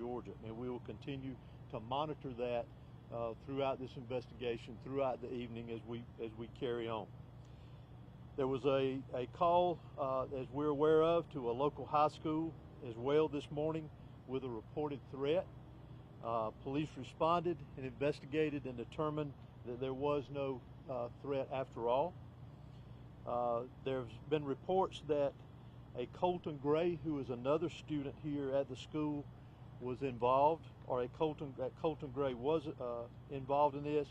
Georgia, and we will continue to monitor that throughout this investigation, throughout the evening as we carry on. There was a call, as we're aware of, to a local high school as well this morning with a reported threat. Police responded and investigated and determined that there was no threat after all. There's been reports that a Colton Gray, who is another student here at the school, was involved, or that Colton Gray was involved in this.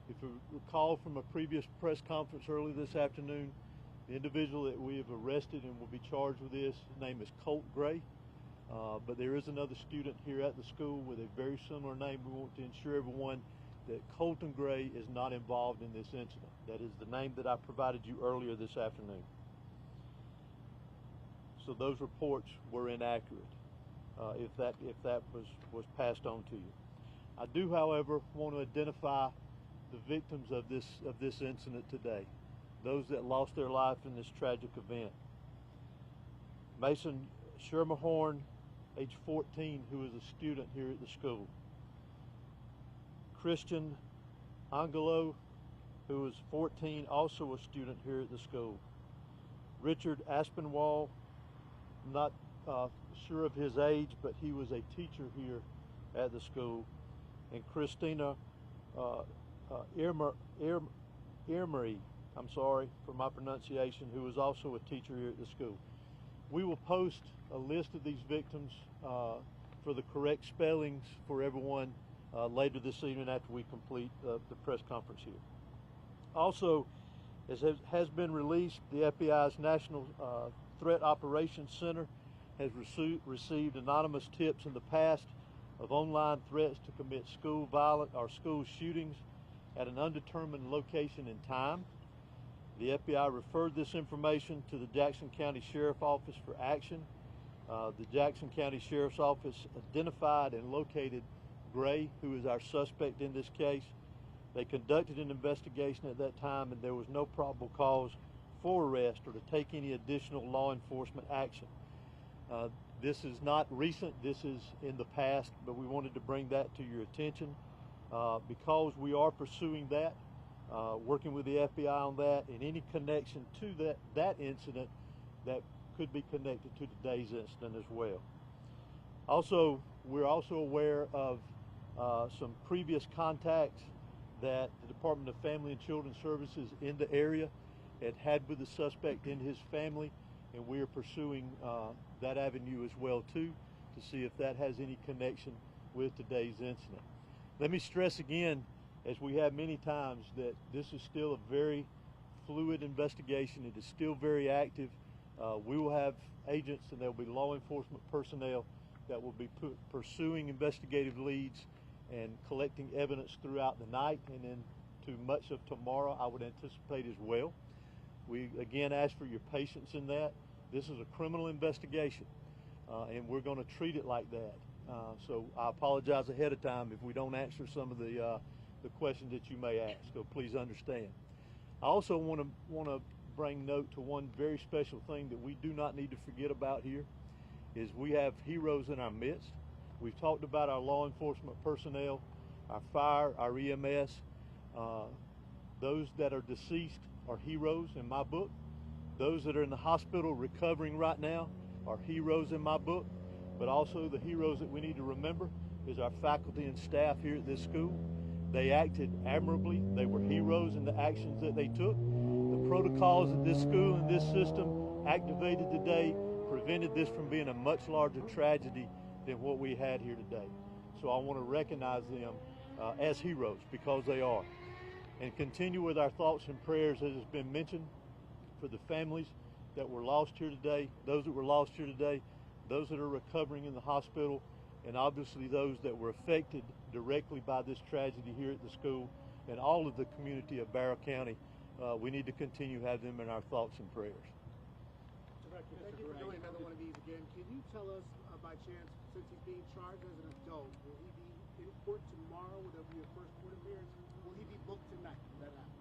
If you recall from a previous press conference early this afternoon, the individual that we have arrested and will be charged with this, his name is Colt Gray. But there is another student here at the school with a very similar name. We want to ensure everyone that Colton Gray is not involved in this incident. That is the name that I provided you earlier this afternoon. So those reports were inaccurate, if that was passed on to you. I do, however, want to identify the victims of this incident today, those that lost their life in this tragic event. Mason Schermerhorn, age 14, who is a student here at the school. Christian Angelo, who is 14, also a student here at the school. Richard Aspinwall, not sure of his age, but he was a teacher here at the school. And Christina Irmery, I'm sorry for my pronunciation, who is also a teacher here at the school. We will post a list of these victims for the correct spellings for everyone later this evening after we complete the press conference here. Also, as has been released, the FBI's National Threat Operations Center has received anonymous tips in the past of online threats to commit school violence or school shootings at an undetermined location and time. The FBI referred this information to the Jackson County Sheriff's Office for action. The Jackson County Sheriff's Office identified and located Gray, who is our suspect in this case. They conducted an investigation at that time, and there was no probable cause for arrest or to take any additional law enforcement action. This is not recent, this is in the past, but we wanted to bring that to your attention because we are pursuing that, working with the FBI on that, and any connection to that incident that could be connected to today's incident as well. Also, we're also aware of some previous contacts that the Department of Family and Children's Services in the area had with the suspect and his family, and we are pursuing that avenue as well too, to see if that has any connection with today's incident. Let me stress again, as we have many times, that this is still a very fluid investigation. It is still very active. We will have agents and there will be law enforcement personnel that will be pursuing investigative leads and collecting evidence throughout the night and into much of tomorrow, I would anticipate as well. We again ask for your patience in that. This is a criminal investigation, and we're going to treat it like that. So I apologize ahead of time if we don't answer some of the questions that you may ask, so please understand. I also want to bring note to one very special thing that we do not need to forget about here, is we have heroes in our midst. We've talked about our law enforcement personnel, our fire, our EMS. Those that are deceased are heroes in my book. Those that are in the hospital recovering right now are heroes in my book. But also the heroes that we need to remember is our faculty and staff here at this school. They acted admirably. They were heroes in the actions that they took. The protocols that this school and this system activated today prevented this from being a much larger tragedy than what we had here today. So I want to recognize them as heroes, because they are. And continue with our thoughts and prayers, as has been mentioned, for the families that were lost here today, those that were lost here today, those that are recovering in the hospital, and obviously those that were affected directly by this tragedy here at the school and all of the community of Barrow County. We need to continue to have them in our thoughts and prayers. Thank you for doing another one of these again. Can you tell us, by chance, since he's being charged as an adult, will he be in court tomorrow? Will there be a first court appearance? Will he be booked tonight? Will that happen?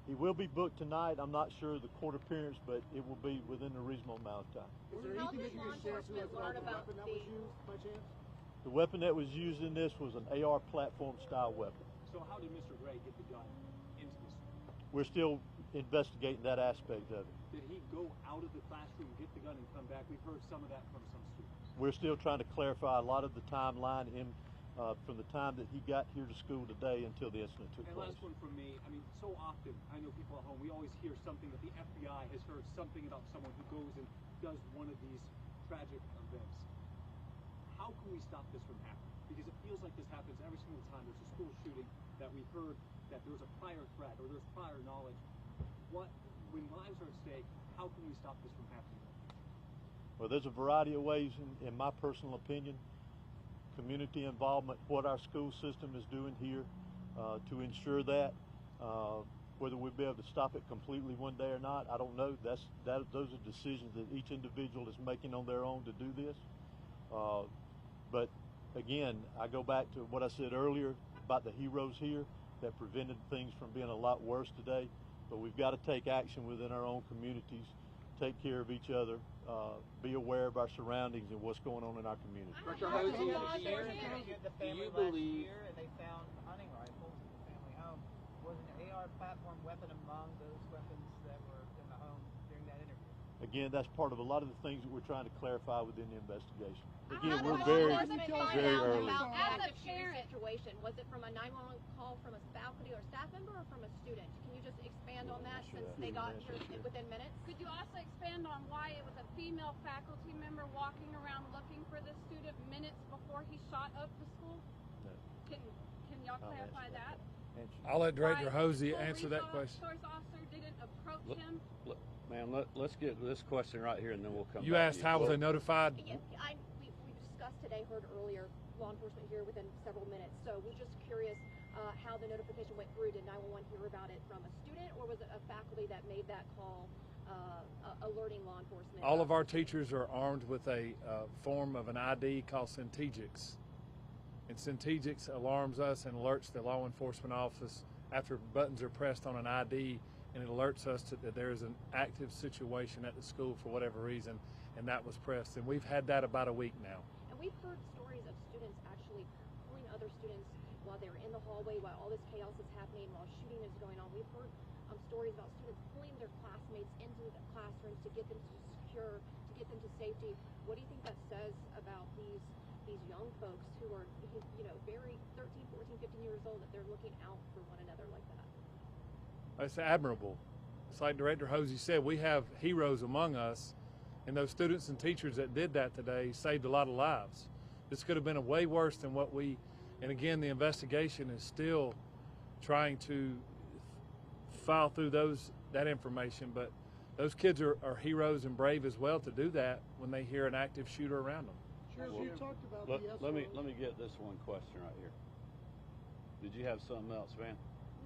He will be booked tonight. I'm not sure of the court appearance, but it will be within a reasonable amount of time. Is there anything that you can share to us about the weapon that was used, by chance? The weapon that was used in this was an AR platform style weapon. So how did Mr. Gray get the gun into the school? We're still investigating that aspect of it. Did he go out of the classroom, get the gun, and come back? We've heard some of that from some students. We're still trying to clarify a lot of the timeline from the time that he got here to school today until the incident took And place. last one from me. I mean, so often, I know people at home, we always hear something that the FBI has heard something about someone who goes and does one of these tragic events. How can we stop this from happening? Because it feels like this happens every single time there's a school shooting that we've heard that there's a prior threat or there's prior knowledge. When lives are at stake, how can we stop this from happening? Well, there's a variety of ways, in my personal opinion. Community involvement, what our school system is doing here to ensure that. Whether we'll be able to stop it completely one day or not, I don't know. Those are decisions that each individual is making on their own to do this. But again, I go back to what I said earlier about the heroes here that prevented things from being a lot worse today. But we've got to take action within our own communities, take care of each other, be aware of our surroundings and what's going on in our community. Dr. Hosey, do you believe and they found hunting rifles in the family home? Was an AR platform weapon among those weapons that were in the home during that interview? Again, that's part of a lot of the things that we're trying to clarify within the investigation. Again, we're very early. As a parent situation, was it from a 911 call from a faculty or staff member or from a student? Can you just expand on that since they got here within minutes? Could you also expand on why it was a female faculty member walking around looking for the student minutes before he shot up the school? No. Can y'all clarify that? I'll let Director Why Hosey the answer that question. Resource officer didn't approach him? Ma'am, let's get this question right here and then we'll come You back asked to how was they notified? Yeah, we discussed today, heard earlier, law enforcement here within several minutes. So we're just curious how the notification went through. Did 911 hear about it from a student, or was it a faculty that made that call alerting law enforcement? All of our teachers are armed with a form of an ID called Centegix. And Centegix alarms us and alerts the law enforcement office after buttons are pressed on an ID, and it alerts us that there is an active situation at the school for whatever reason, and that was pressed. And we've had that about a week now. And we've heard stories of students actually pulling other students while they're in the hallway, while all this chaos is happening, while shooting is going on. We've heard stories about students pulling their classmates into the classrooms to get them to secure, to get them to safety. What do you think that says about these young folks who are, very 13, 14, 15 years old, that they're looking out for one another like that? It's admirable. It's like Director Hosey said, we have heroes among us, and those students and teachers that did that today saved a lot of lives. This could have been way worse than what and again, the investigation is still trying to file through that information, but those kids are heroes and brave as well to do that when they hear an active shooter around them. Sure, you talked about the let me get this one question right here. Did you have something else, Van?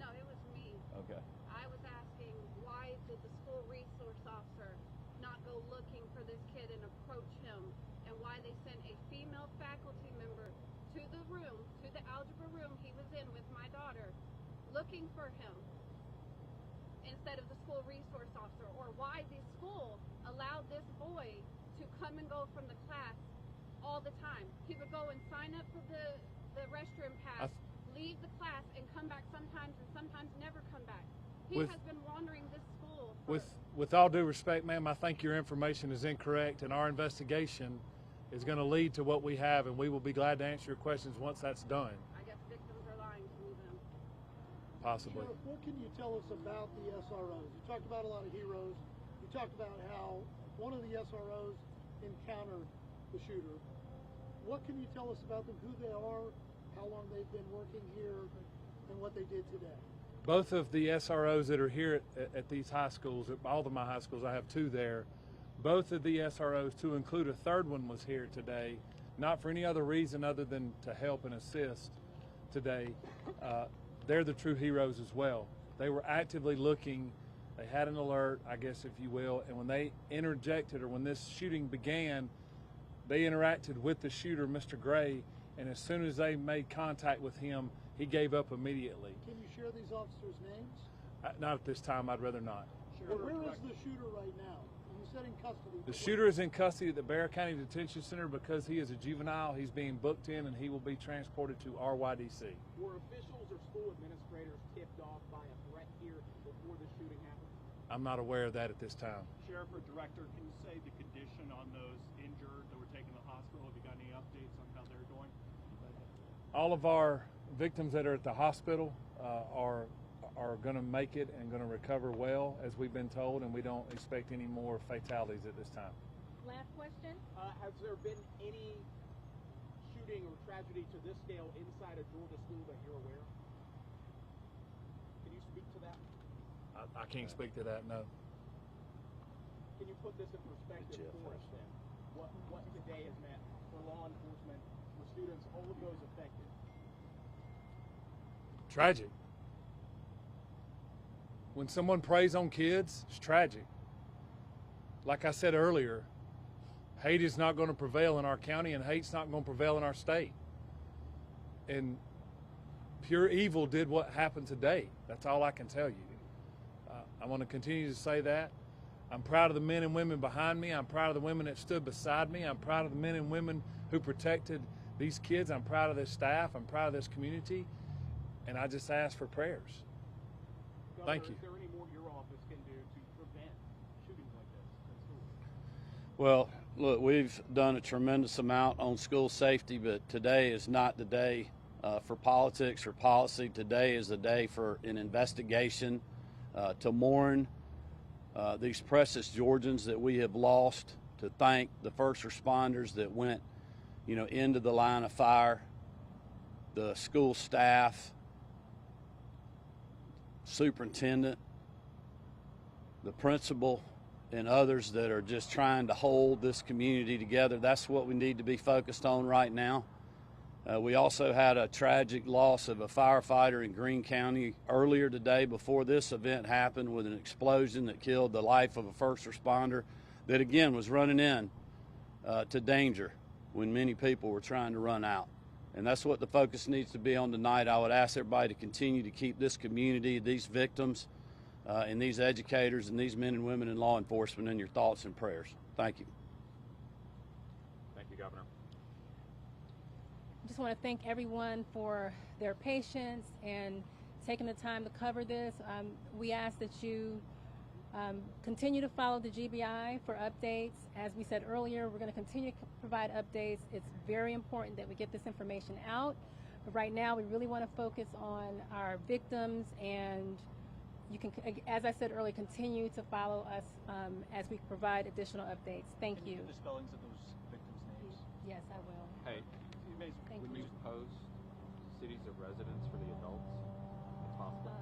No, it was me. Okay. I was asking, why did the school resource officer not go looking for this kid and approach him, and why they sent a female faculty member to the room, to the algebra room he was in with my daughter, looking for him instead of the school resource officer, or why the school allowed this boy to come and go from the class all the time. He would go and sign up for the restroom pass, leave the class, and come back sometimes, and sometimes never come back. He has been wandering this school. With all due respect, ma'am, I think your information is incorrect, and our investigation is going to lead to what we have, and we will be glad to answer your questions once that's done. I guess victims are lying to me then. Possibly. Sheriff, what can you tell us about the SROs? You talked about a lot of heroes. You talked about how one of the SROs encountered the shooter. What can you tell us about them, who they are, how long they've been working here, and what they did today? Both of the SROs that are here at these high schools, at all of my high schools, I have two there. Both of the SROs, to include a third one, was here today, not for any other reason other than to help and assist today. They're the true heroes as well. They were actively looking. They had an alert, I guess, if you will, and when they interjected, or when this shooting began, they interacted with the shooter, Mr. Gray, and as soon as they made contact with him, he gave up immediately. Can you share these officers' names? Not at this time. I'd rather not. Sure. Where is the shooter right now? You said in custody. The shooter is in custody at the Barrow County Detention Center because he is a juvenile. He's being booked in, and he will be transported to RYDC. Were officials or school administrators tipped off by a threat here before the shooting happened? I'm not aware of that at this time. Sheriff or Director, can you say the condition on those injured that were taken to the hospital? Have you got any updates on how they're doing? All of our victims that are at the hospital are going to make it and going to recover well, as we've been told, and we don't expect any more fatalities at this time. Last question. Has there been any shooting or tragedy to this scale inside a Georgia school that you're aware of? Can you speak to that? I can't speak to that, no. Can you put this in perspective for us then? What today has meant for law enforcement, for students, all of those affected? Tragic. When someone preys on kids, it's tragic. Like I said earlier, hate is not going to prevail in our county, and hate's not going to prevail in our state. And pure evil did what happened today. That's all I can tell you. I want to continue to say that. I'm proud of the men and women behind me. I'm proud of the women that stood beside me. I'm proud of the men and women who protected these kids. I'm proud of this staff. I'm proud of this community. And I just ask for prayers. Governor, Thank you. Is there any more your office can do to prevent shootings like this in schools? Well, look, we've done a tremendous amount on school safety, but today is not the day for politics or policy. Today is the day for an investigation to mourn these precious Georgians that we have lost, to thank the first responders that went, into the line of fire, the school staff, superintendent, the principal, and others that are just trying to hold this community together. That's what we need to be focused on right now. We also had a tragic loss of a firefighter in Greene County earlier today before this event happened, with an explosion that killed the life of a first responder that, again, was running in to danger when many people were trying to run out. And that's what the focus needs to be on tonight. I would ask everybody to continue to keep this community, these victims, and these educators and these men and women in law enforcement in your thoughts and prayers. Thank you. Thank you, Governor. I just want to thank everyone for their patience and taking the time to cover this. We ask that you continue to follow the GBI for updates. As we said earlier, we're going to continue to provide updates. It's very important that we get this information out. But right now, we really want to focus on our victims, and you can, as I said earlier, continue to follow us as we provide additional updates. Thank you. Can you give the spellings of those victims' names? Yes, I will. Hey, Thank would you. you post cities of residence for the adults if possible?